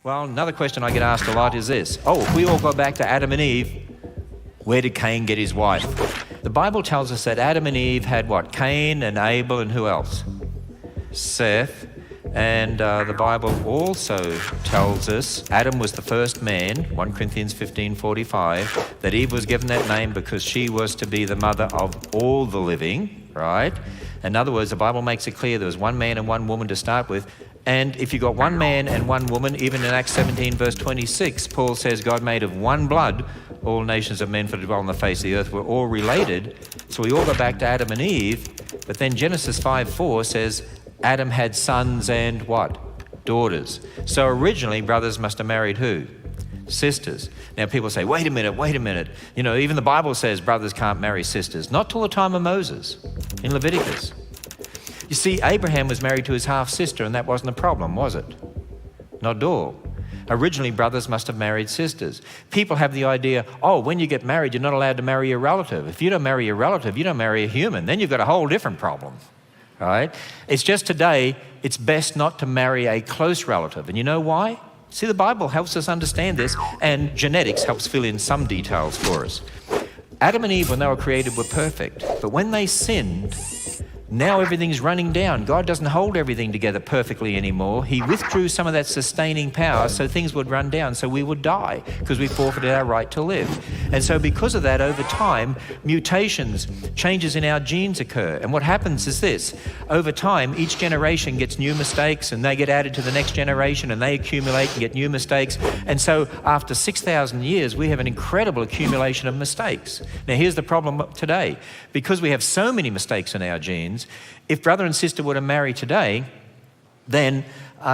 Well, another question I get asked a lot is this. Oh, if we all go back to Adam and Eve, where did Cain get his wife? The Bible tells us that Adam and Eve had what? Cain and Abel and who else? Seth. And the Bible also tells us Adam was the first man, 1 Corinthians 15:45, that Eve was given that name because she was to be the mother of all the living, right? In other words, the Bible makes it clear there was one man and one woman to start with. And if you got one man and one woman, even in Acts 17 verse 26, Paul says God made of one blood all nations of men for to dwell on the face of the earth. We're all related. So we all go back to Adam and Eve. But then Genesis 5:4 says Adam had sons and what? Daughters. So originally brothers must have married who? Sisters. Now people say, wait a minute. You know, even the Bible says brothers can't marry sisters. Not till the time of Moses in Leviticus. You see, Abraham was married to his half-sister, and that wasn't a problem, was it? Not at all. Originally, brothers must have married sisters. People have the idea, oh, when you get married, you're not allowed to marry a relative. If you don't marry a relative, you don't marry a human. Then you've got a whole different problem, right? It's just today, it's best not to marry a close relative. And you know why? See, the Bible helps us understand this, and genetics helps fill in some details for us. Adam and Eve, when they were created, were perfect. But when they sinned, now everything's running down. God doesn't hold everything together perfectly anymore. He withdrew some of that sustaining power so things would run down, so we would die because we forfeited our right to live. And so because of that, over time, mutations, changes in our genes occur. And what happens is this. Over time, each generation gets new mistakes and they get added to the next generation and they accumulate and get new mistakes. And so after 6,000 years, we have an incredible accumulation of mistakes. Now here's the problem today. Because we have so many mistakes in our genes, if brother and sister were to marry today, then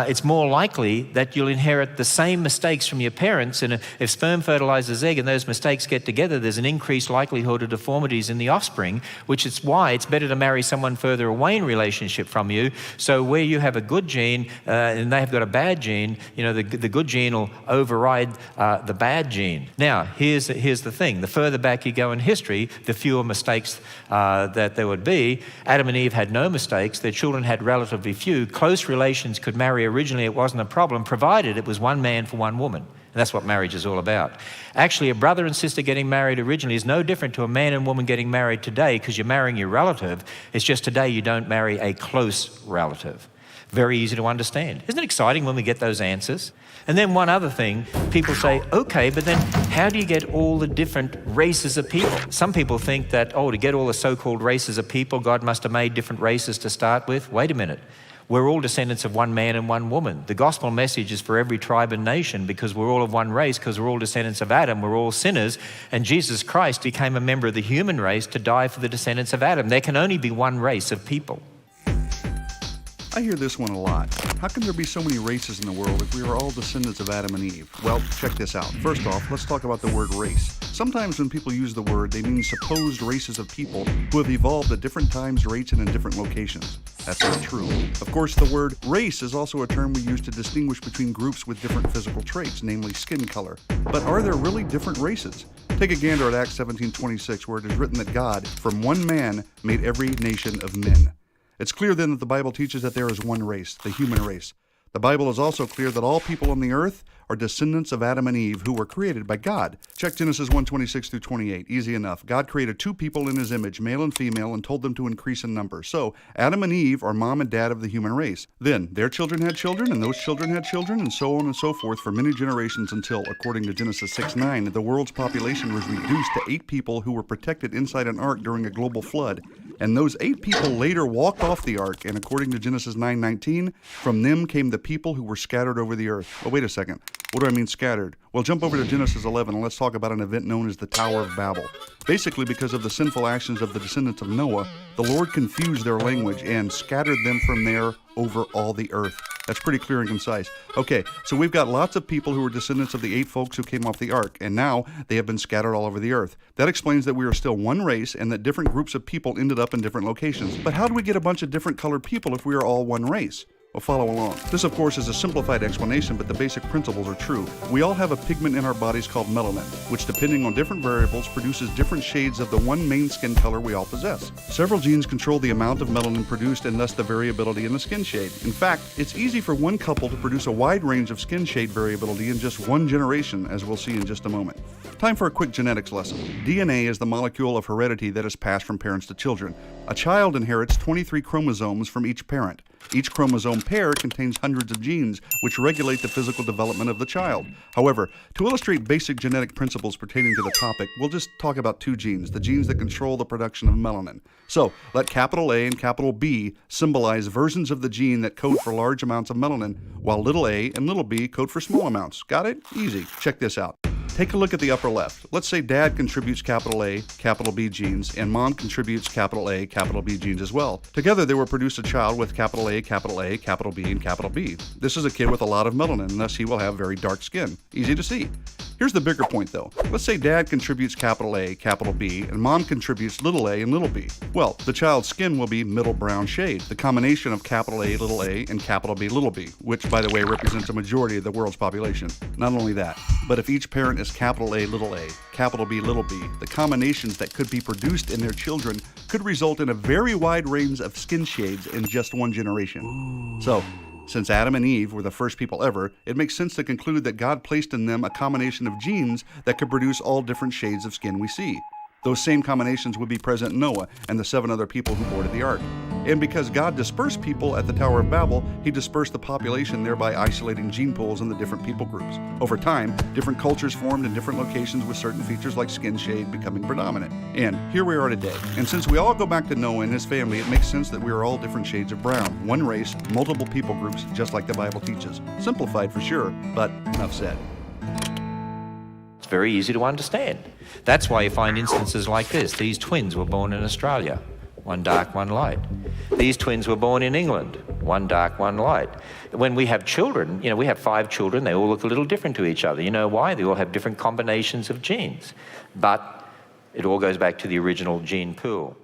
it's more likely that you'll inherit the same mistakes from your parents. And if sperm fertilizes egg and those mistakes get together, there's an increased likelihood of deformities in the offspring, which is why it's better to marry someone further away in relationship from you. So where you have a good gene and they have got a bad gene, you know, the good gene will override the bad gene. Now, here's the thing. The further back you go in history, the fewer mistakes that there would be. Adam and Eve had no mistakes. Their children had relatively few. Close relations could marry. Originally, it wasn't a problem, provided it was one man for one woman. And that's what marriage is all about. Actually, a brother and sister getting married originally is no different to a man and woman getting married today because you're marrying your relative. It's just today you don't marry a close relative. Very easy to understand. Isn't it exciting when we get those answers? And then one other thing, people say, okay, but then how do you get all the different races of people? Some people think that, oh, to get all the so-called races of people, God must have made different races to start with. Wait a minute. We're all descendants of one man and one woman. The gospel message is for every tribe and nation because we're all of one race, because we're all descendants of Adam. We're all sinners. And Jesus Christ became a member of the human race to die for the descendants of Adam. There can only be one race of people. I hear this one a lot. How can there be so many races in the world if we are all descendants of Adam and Eve? Well, check this out. First off, let's talk about the word race. Sometimes when people use the word, they mean supposed races of people who have evolved at different times, rates, and in different locations. That's not true. Of course, the word race is also a term we use to distinguish between groups with different physical traits, namely skin color. But are there really different races? Take a gander at Acts 17:26, where it is written that God, from one man, made every nation of men. It's clear then that the Bible teaches that there is one race, the human race. The Bible is also clear that all people on the earth are descendants of Adam and Eve who were created by God. Check Genesis 1:26 through 28. Easy enough. God created two people in his image, male and female, and told them to increase in number. So Adam and Eve are mom and dad of the human race. Then their children had children, and those children had children, and so on and so forth for many generations until, according to Genesis 6:9, the world's population was reduced to 8 people who were protected inside an ark during a global flood. And those 8 people later walked off the ark, and according to Genesis 9:19, from them came the people who were scattered over the earth. Oh, wait a second. What do I mean scattered? Well, jump over to Genesis 11 and let's talk about an event known as the Tower of Babel. Basically, because of the sinful actions of the descendants of Noah, the Lord confused their language and scattered them from there over all the earth. That's pretty clear and concise. Okay, so we've got lots of people who are descendants of the 8 folks who came off the ark, and now they have been scattered all over the earth. That explains that we are still one race and that different groups of people ended up in different locations. But how do we get a bunch of different colored people if we are all one race? Well, follow along. This, of course, is a simplified explanation, but the basic principles are true. We all have a pigment in our bodies called melanin, which, depending on different variables, produces different shades of the one main skin color we all possess. Several genes control the amount of melanin produced and thus the variability in the skin shade. In fact, it's easy for one couple to produce a wide range of skin shade variability in just one generation, as we'll see in just a moment. Time for a quick genetics lesson. DNA is the molecule of heredity that is passed from parents to children. A child inherits 23 chromosomes from each parent. Each chromosome pair contains hundreds of genes, which regulate the physical development of the child. However, to illustrate basic genetic principles pertaining to the topic, we'll just talk about two genes, the genes that control the production of melanin. So, let capital A and capital B symbolize versions of the gene that code for large amounts of melanin, while little a and little b code for small amounts. Got it? Easy. Check this out. Take a look at the upper left. Let's say dad contributes capital A, capital B genes, and mom contributes capital A, capital B genes as well. Together, they will produce a child with capital A, capital B, and capital B. This is a kid with a lot of melanin, and thus he will have very dark skin. Easy to see. Here's the bigger point, though. Let's say dad contributes capital A, capital B, and mom contributes little a and little b. Well, the child's skin will be middle brown shade, the combination of capital A, little a, and capital B, little b, which, by the way, represents a majority of the world's population. Not only that, but if each parent is capital A, capital B, little b, the combinations that could be produced in their children could result in a very wide range of skin shades in just one generation. So, since Adam and Eve were the first people ever, it makes sense to conclude that God placed in them a combination of genes that could produce all different shades of skin we see. Those same combinations would be present in Noah and the 7 other people who boarded the ark. And because God dispersed people at the Tower of Babel, he dispersed the population, thereby isolating gene pools in the different people groups. Over time, different cultures formed in different locations with certain features like skin shade becoming predominant. And here we are today. And since we all go back to Noah and his family, it makes sense that we are all different shades of brown. One race, multiple people groups, just like the Bible teaches. Simplified for sure, but enough said. It's very easy to understand. That's why you find instances like this. These twins were born in Australia, one dark, one light. These twins were born in England, one dark, one light. When we have children, we have 5 children, they all look a little different to each other. You know why? They all have different combinations of genes. But it all goes back to the original gene pool.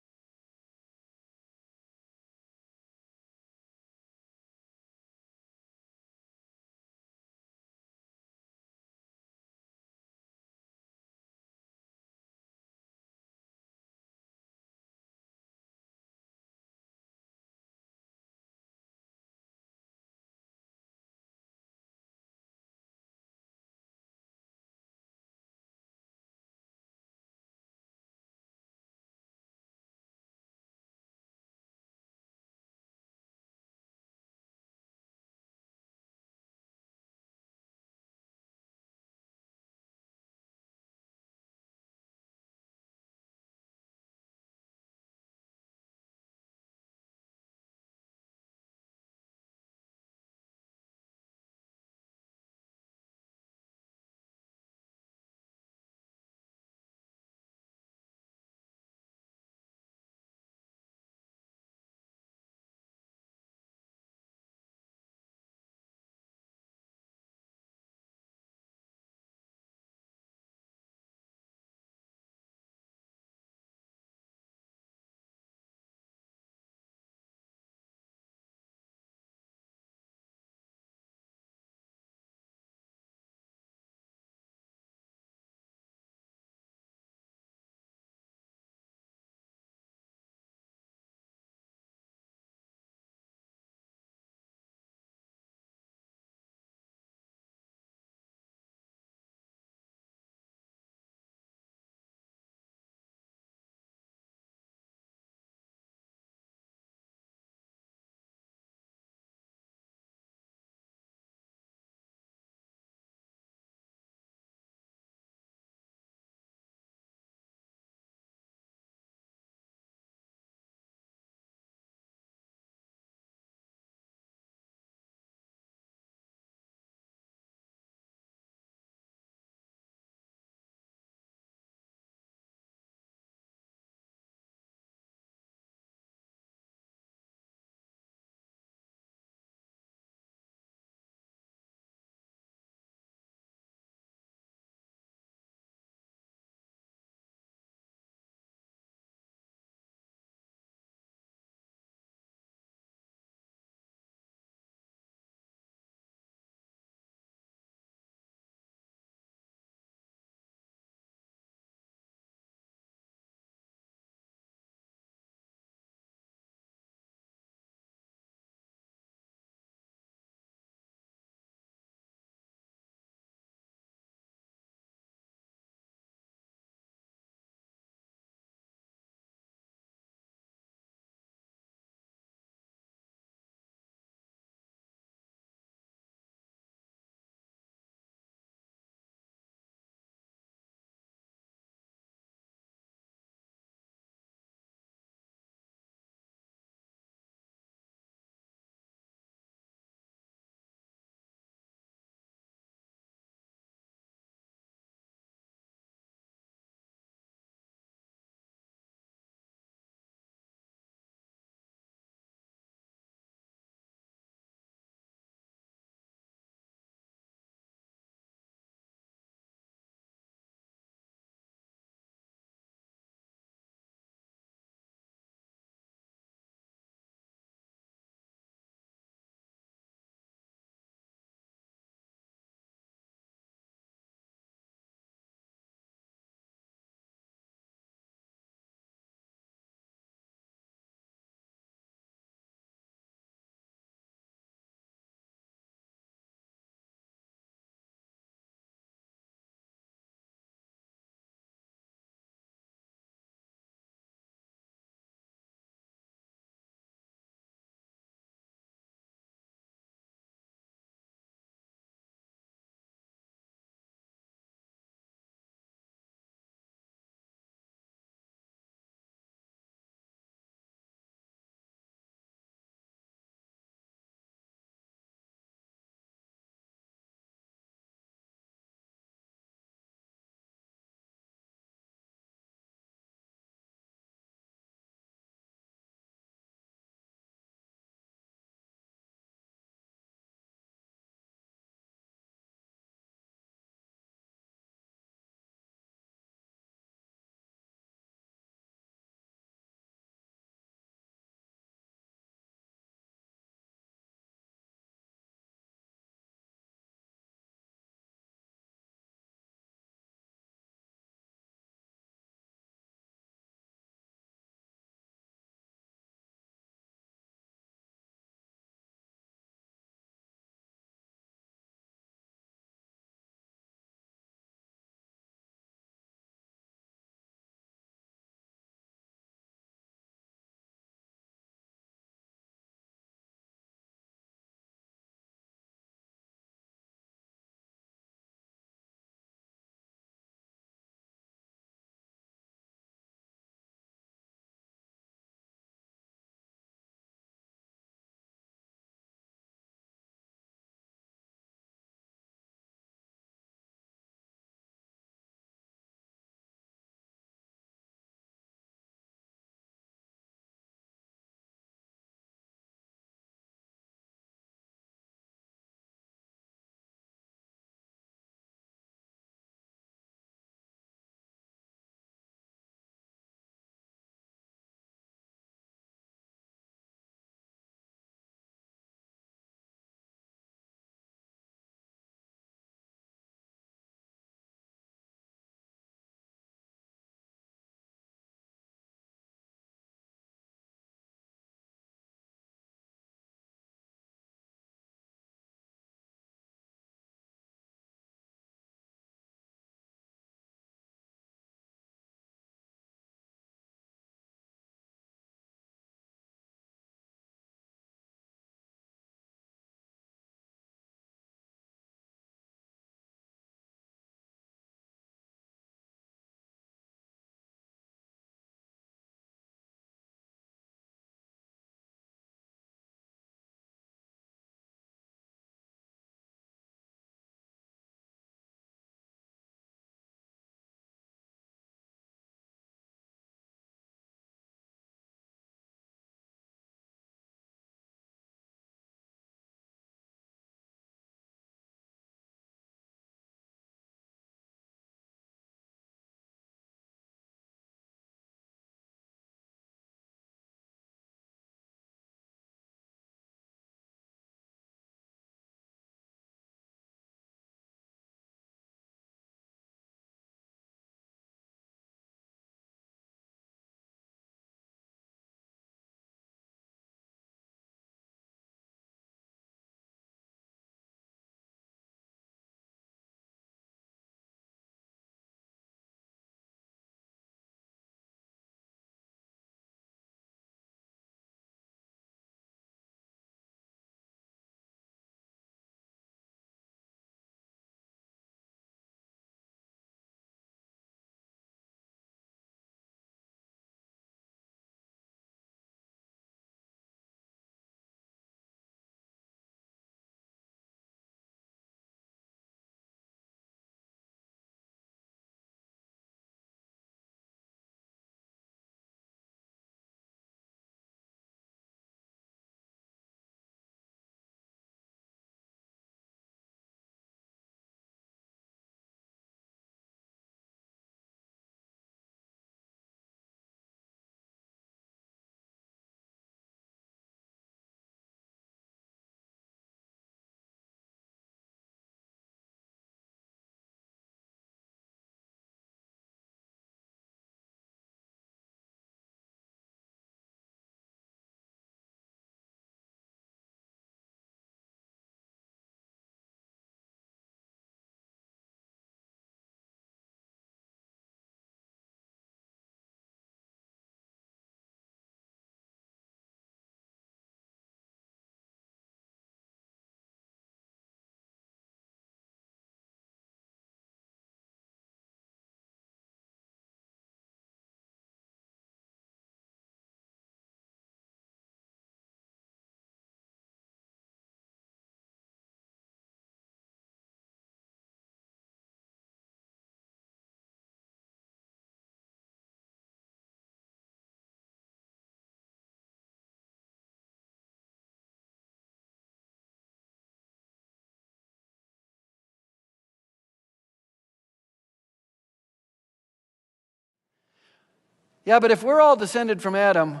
Yeah, but if we're all descended from Adam,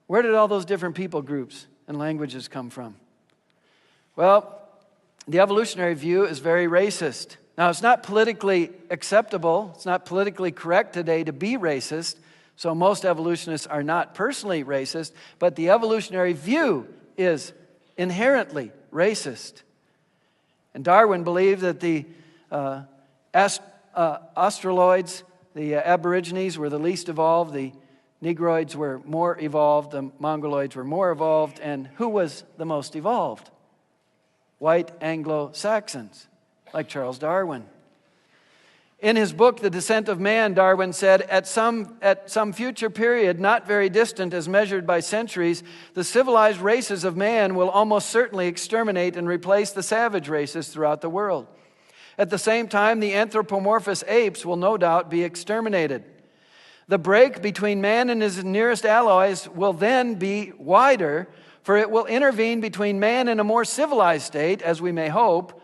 where did all those different people groups and languages come from? Well, the evolutionary view is very racist. Now, it's not politically acceptable, it's not politically correct today to be racist, so most evolutionists are not personally racist, but the evolutionary view is inherently racist. And Darwin believed that the Australoids, the Aborigines, were the least evolved, the Negroids were more evolved, the Mongoloids were more evolved, and who was the most evolved? White Anglo-Saxons, like Charles Darwin. In his book, The Descent of Man, Darwin said, at some future period, not very distant as measured by centuries, the civilized races of man will almost certainly exterminate and replace the savage races throughout the world. At the same time, the anthropomorphous apes will no doubt be exterminated. The break between man and his nearest allies will then be wider, for it will intervene between man and a more civilized state, as we may hope,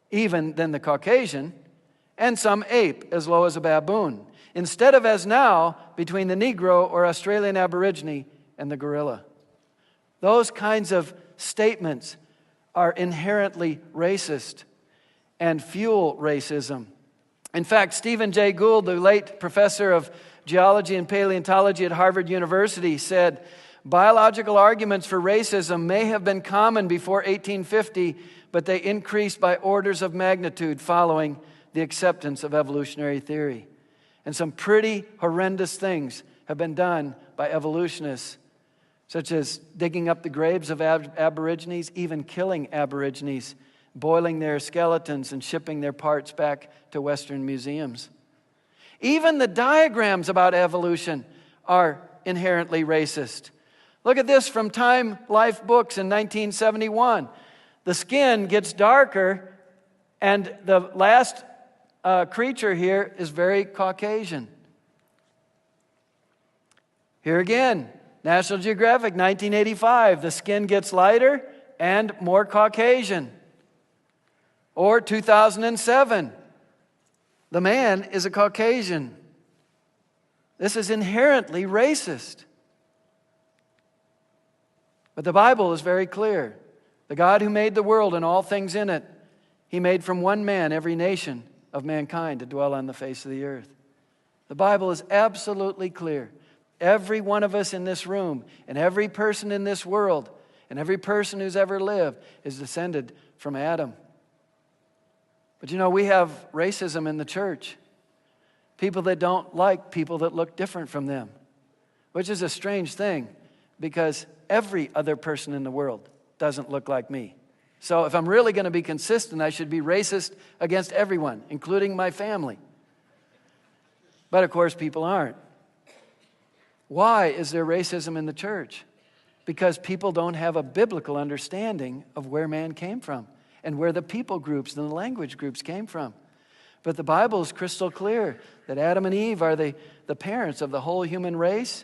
even than the Caucasian, and some ape as low as a baboon, instead of as now between the Negro or Australian Aborigine and the gorilla. Those kinds of statements are inherently racist and fuel racism. In fact, Stephen Jay Gould, the late professor of geology and paleontology at Harvard University, said, biological arguments for racism may have been common before 1850, but they increased by orders of magnitude following the acceptance of evolutionary theory. And some pretty horrendous things have been done by evolutionists, such as digging up the graves of Aborigines, even killing Aborigines, boiling their skeletons and shipping their parts back to Western museums. Even the diagrams about evolution are inherently racist. Look at this from Time Life Books in 1971. The skin gets darker, and the last creature here is very Caucasian. Here again, National Geographic, 1985. The skin gets lighter and more Caucasian. Or 2007, the man is a Caucasian. This is inherently racist. But the Bible is very clear. The God who made the world and all things in it, He made from one man every nation of mankind to dwell on the face of the earth. The Bible is absolutely clear. Every one of us in this room, and every person in this world, and every person who's ever lived is descended from Adam. But you know, we have racism in the church. People that don't like people that look different from them, which is a strange thing because every other person in the world doesn't look like me. So if I'm really going to be consistent, I should be racist against everyone, including my family. But of course, people aren't. Why is there racism in the church? Because people don't have a biblical understanding of where man came from and where the people groups and the language groups came from. But the Bible is crystal clear that Adam and Eve are the parents of the whole human race.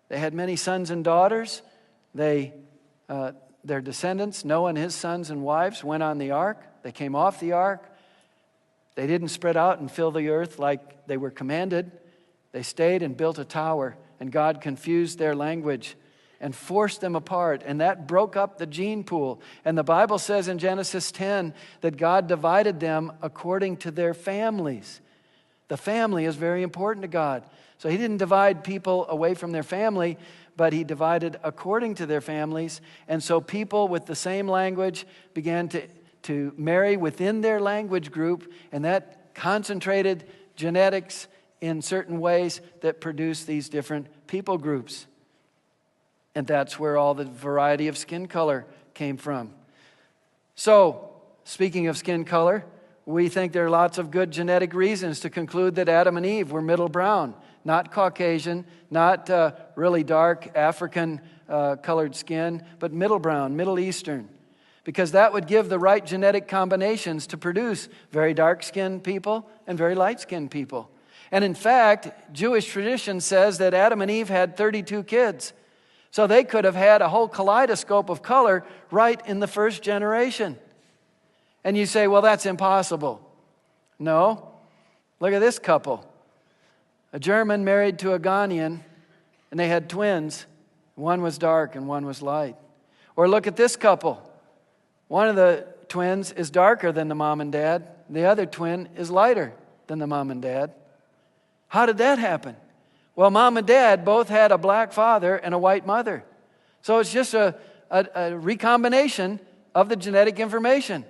They had many sons and daughters. Their descendants, Noah and his sons and wives, went on the ark. They came off the ark. They didn't spread out and fill the earth like they were commanded. They stayed and built a tower, and God confused their language and forced them apart, and that broke up the gene pool. And the Bible says in Genesis 10 that God divided them according to their families. The family is very important to God. So He didn't divide people away from their family, but He divided according to their families. And so people with the same language began to marry within their language group, and that concentrated genetics in certain ways that produce these different people groups. And that's where all the variety of skin color came from. So, speaking of skin color, we think there are lots of good genetic reasons to conclude that Adam and Eve were middle brown, not Caucasian, not really dark African colored skin, but middle brown, Middle Eastern. Because that would give the right genetic combinations to produce very dark-skinned people and very light-skinned people. And in fact, Jewish tradition says that Adam and Eve had 32 kids. So they could have had a whole kaleidoscope of color right in the first generation. And you say, well, that's impossible. No. Look at this couple. A German married to a Ghanaian, and they had twins. One was dark and one was light. Or look at this couple. One of the twins is darker than the mom and dad. The other twin is lighter than the mom and dad. How did that happen? Well, mom and dad both had a black father and a white mother. So it's just a recombination of the genetic information.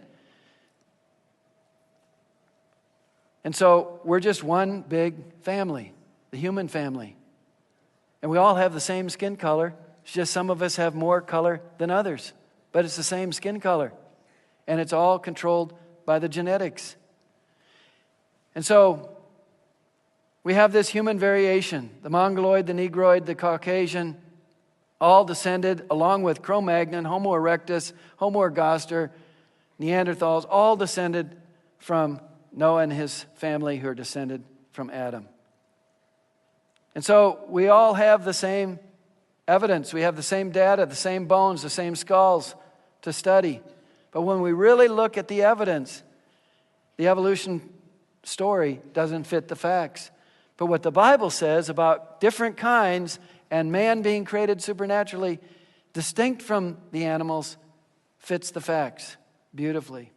And so we're just one big family, the human family. And we all have the same skin color. It's just some of us have more color than others. But it's the same skin color. And it's all controlled by the genetics. And so we have this human variation. The Mongoloid, the Negroid, the Caucasian, all descended along with Cro-Magnon, Homo erectus, Homo ergaster, Neanderthals, all descended from Noah and his family who are descended from Adam. And so we all have the same evidence. We have the same data, the same bones, the same skulls to study. But when we really look at the evidence, the evolution story doesn't fit the facts. But what the Bible says about different kinds and man being created supernaturally, distinct from the animals, fits the facts beautifully.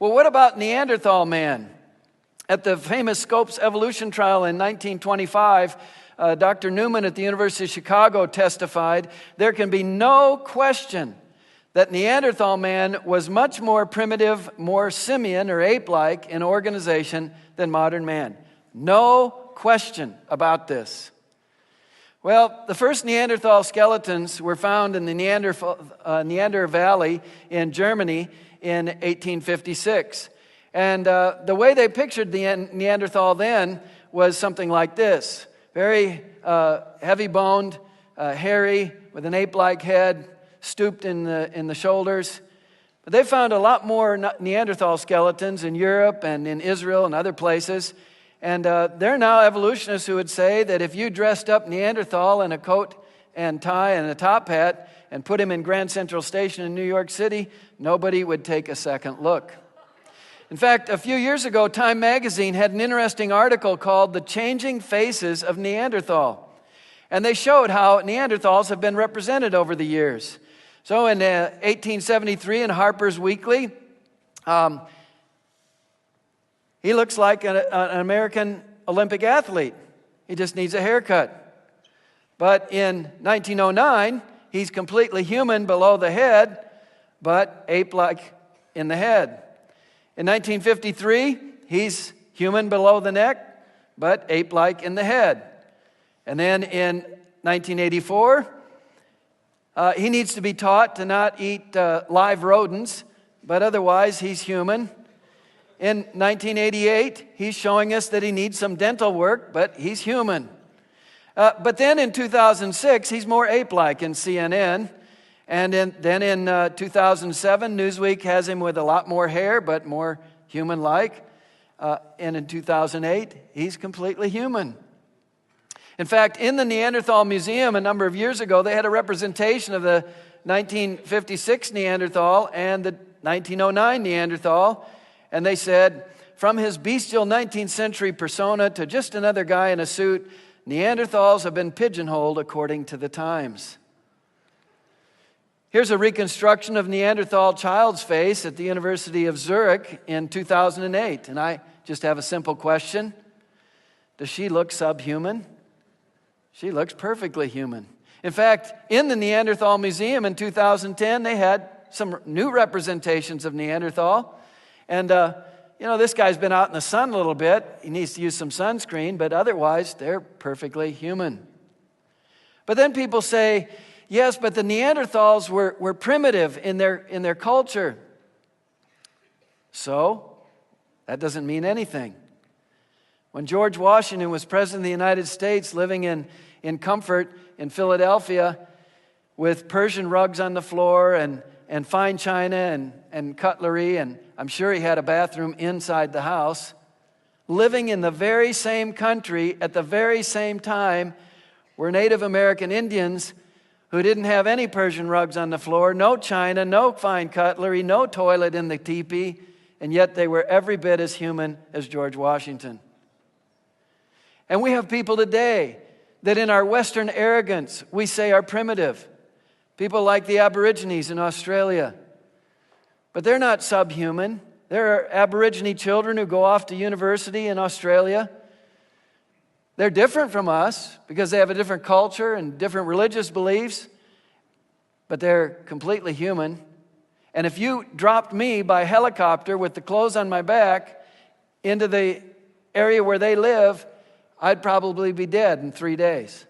Well, what about Neanderthal Man? At the famous Scopes evolution trial in 1925, Dr. Newman at the University of Chicago testified, there can be no question that Neanderthal man was much more primitive, more simian or ape-like in organization than modern man. No question about this. Well, the first Neanderthal skeletons were found in the Neander Valley in Germany in 1856. And the way they pictured the Neanderthal then was something like this. Very heavy-boned, hairy, with an ape-like head, stooped in the shoulders. But they found a lot more Neanderthal skeletons in Europe and in Israel and other places. And there are now evolutionists who would say that if you dressed up Neanderthal in a coat and tie and a top hat and put him in Grand Central Station in New York City, nobody would take a second look. In fact, a few years ago, Time magazine had an interesting article called The Changing Faces of Neanderthal. And they showed how Neanderthals have been represented over the years. So in 1873 in Harper's Weekly, he looks like an American Olympic athlete. He just needs a haircut. But in 1909, he's completely human below the head, but ape-like in the head. In 1953, he's human below the neck, but ape-like in the head. And then in 1984, he needs to be taught to not eat live rodents, but otherwise he's human. In 1988, he's showing us that he needs some dental work, but he's human. But then in 2006, he's more ape-like in CNN. And then in 2007, Newsweek has him with a lot more hair, but more human-like. And in 2008, he's completely human. In fact, in the Neanderthal Museum a number of years ago, they had a representation of the 1956 Neanderthal and the 1909 Neanderthal. And they said, from his bestial 19th century persona to just another guy in a suit, Neanderthals have been pigeonholed according to the times. Here's a reconstruction of Neanderthal child's face at the University of Zurich in 2008. And I just have a simple question. Does she look subhuman? She looks perfectly human. In fact, in the Neanderthal Museum in 2010, they had some new representations of Neanderthal. And, this guy's been out in the sun a little bit. He needs to use some sunscreen, but otherwise, they're perfectly human. But then people say, yes, but the Neanderthals were primitive in their culture. So, that doesn't mean anything. When George Washington was president of the United States, living in comfort in Philadelphia with Persian rugs on the floor and fine china and cutlery, and I'm sure he had a bathroom inside the house, living in the very same country at the very same time were Native American Indians who didn't have any Persian rugs on the floor, no china, no fine cutlery, no toilet in the teepee, and yet they were every bit as human as George Washington. And we have people today that in our Western arrogance we say are primitive. People like the Aborigines in Australia. But they're not subhuman. There are Aborigine children who go off to university in Australia. They're different from us because they have a different culture and different religious beliefs, but they're completely human. And if you dropped me by helicopter with the clothes on my back into the area where they live, I'd probably be dead in 3 days.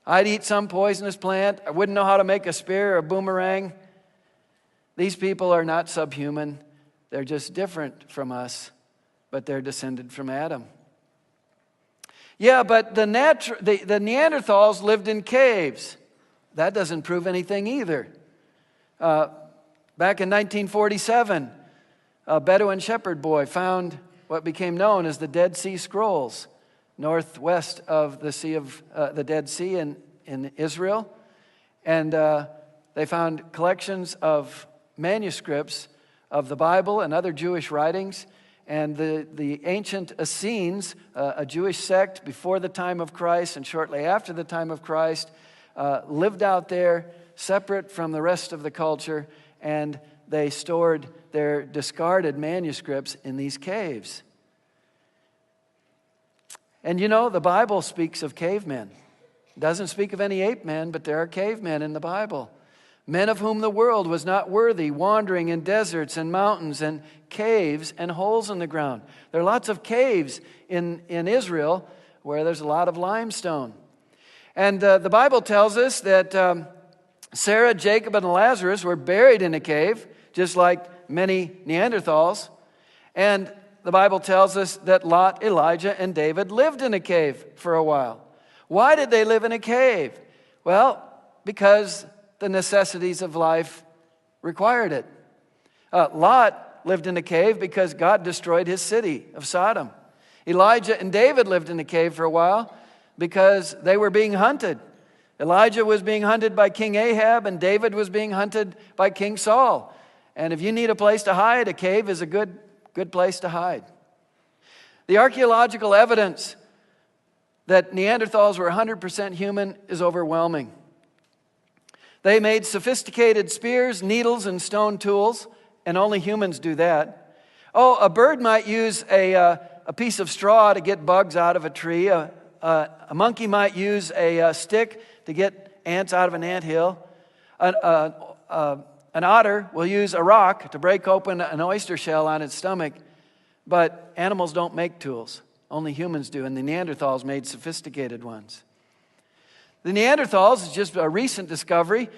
I'd eat some poisonous plant. I wouldn't know how to make a spear or a boomerang. These people are not subhuman. They're just different from us, but they're descended from Adam. Yeah, but the Neanderthals lived in caves. That doesn't prove anything either. Back in 1947, a Bedouin shepherd boy found what became known as the Dead Sea Scrolls, northwest of the Dead Sea in Israel. And they found collections of manuscripts of the Bible and other Jewish writings. And the ancient Essenes, a Jewish sect before the time of Christ and shortly after the time of Christ, lived out there separate from the rest of the culture, and they stored their discarded manuscripts in these caves. And you know, the Bible speaks of cavemen. It doesn't speak of any ape men, but there are cavemen in the Bible. Men of whom the world was not worthy, wandering in deserts and mountains and caves and holes in the ground. There are lots of caves in Israel where there's a lot of limestone. And the Bible tells us that Sarah, Jacob, and Lazarus were buried in a cave, just like many Neanderthals. And the Bible tells us that Lot, Elijah, and David lived in a cave for a while. Why did they live in a cave? Well, because the necessities of life required it. Lot lived in a cave because God destroyed his city of Sodom. Elijah and David lived in a cave for a while because they were being hunted. Elijah was being hunted by King Ahab, and David was being hunted by King Saul. And if you need a place to hide, a cave is a good place to hide. The archaeological evidence that Neanderthals were 100% human is overwhelming. They made sophisticated spears, needles, and stone tools, and only humans do that. Oh, a bird might use a piece of straw to get bugs out of a tree. A monkey might use a stick to get ants out of an anthill. An otter will use a rock to break open an oyster shell on its stomach. But animals don't make tools. Only humans do, and the Neanderthals made sophisticated ones. The Neanderthals, just a recent discovery,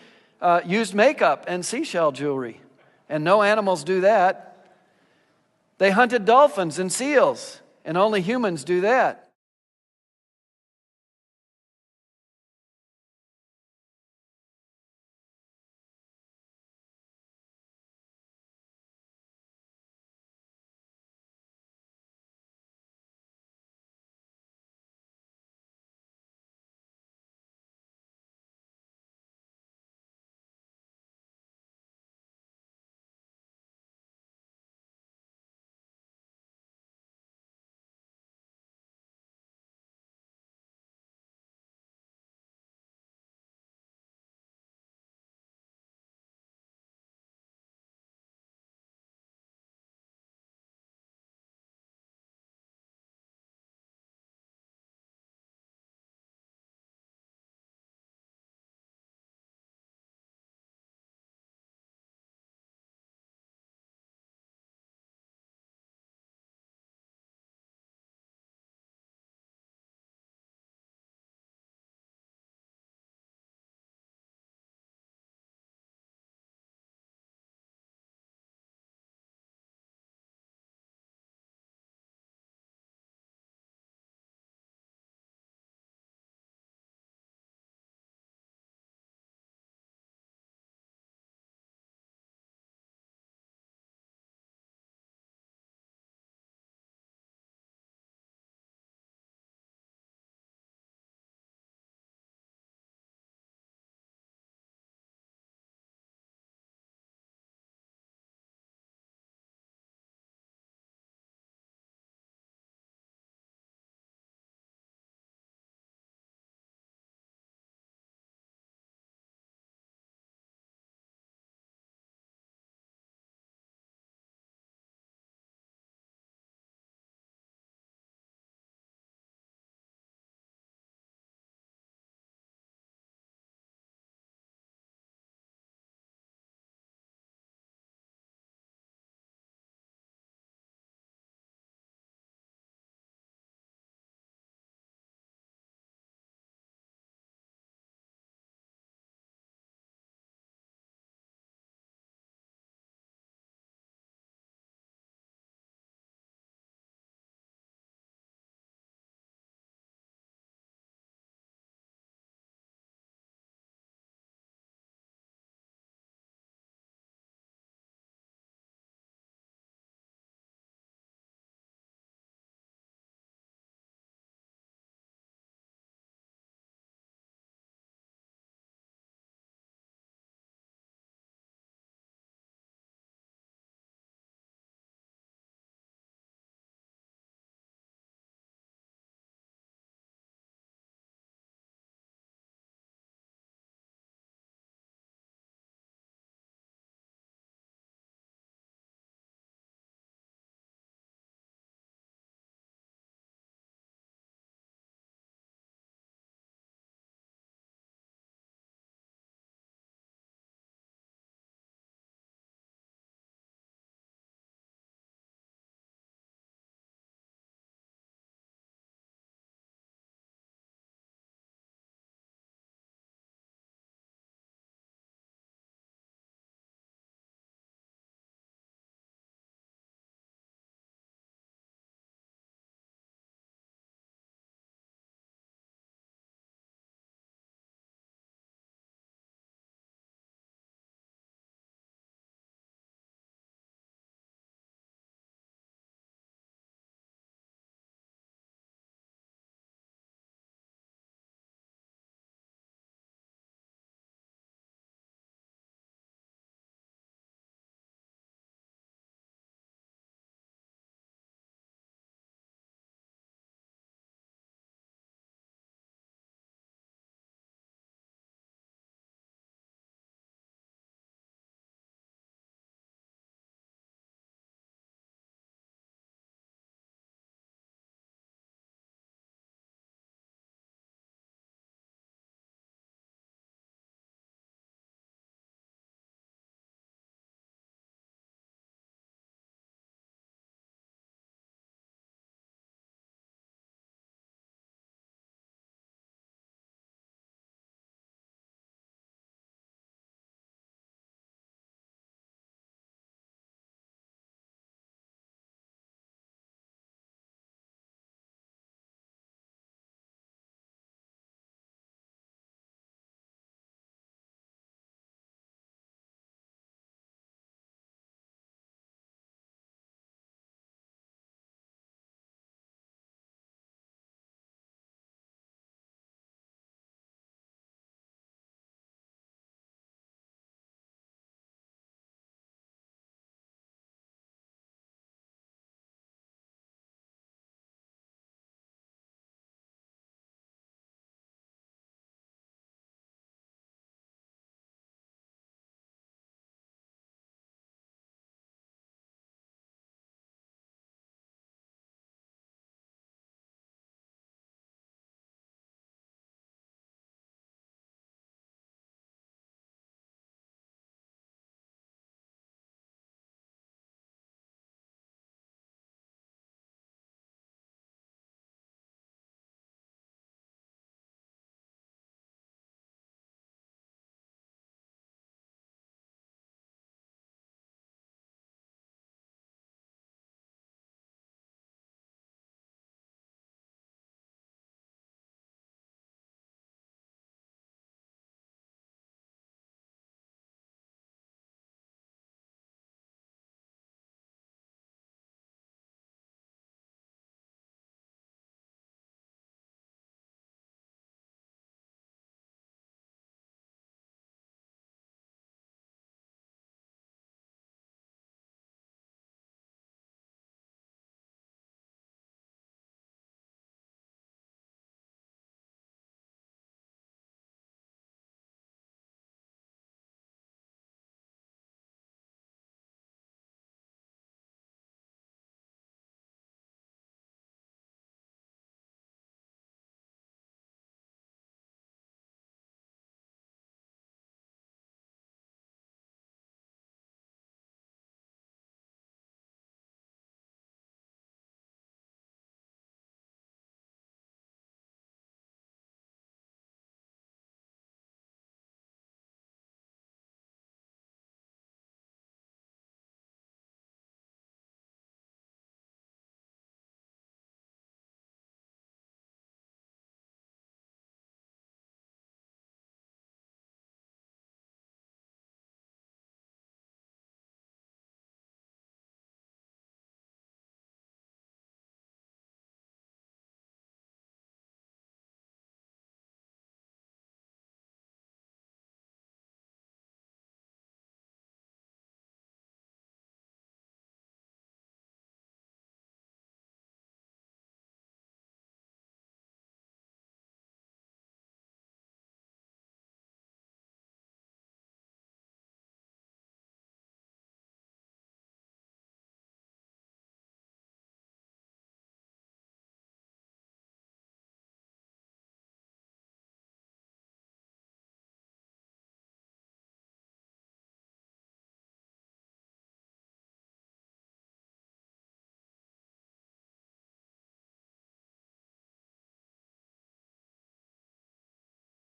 used makeup and seashell jewelry, and no animals do that. They hunted dolphins and seals, and only humans do that.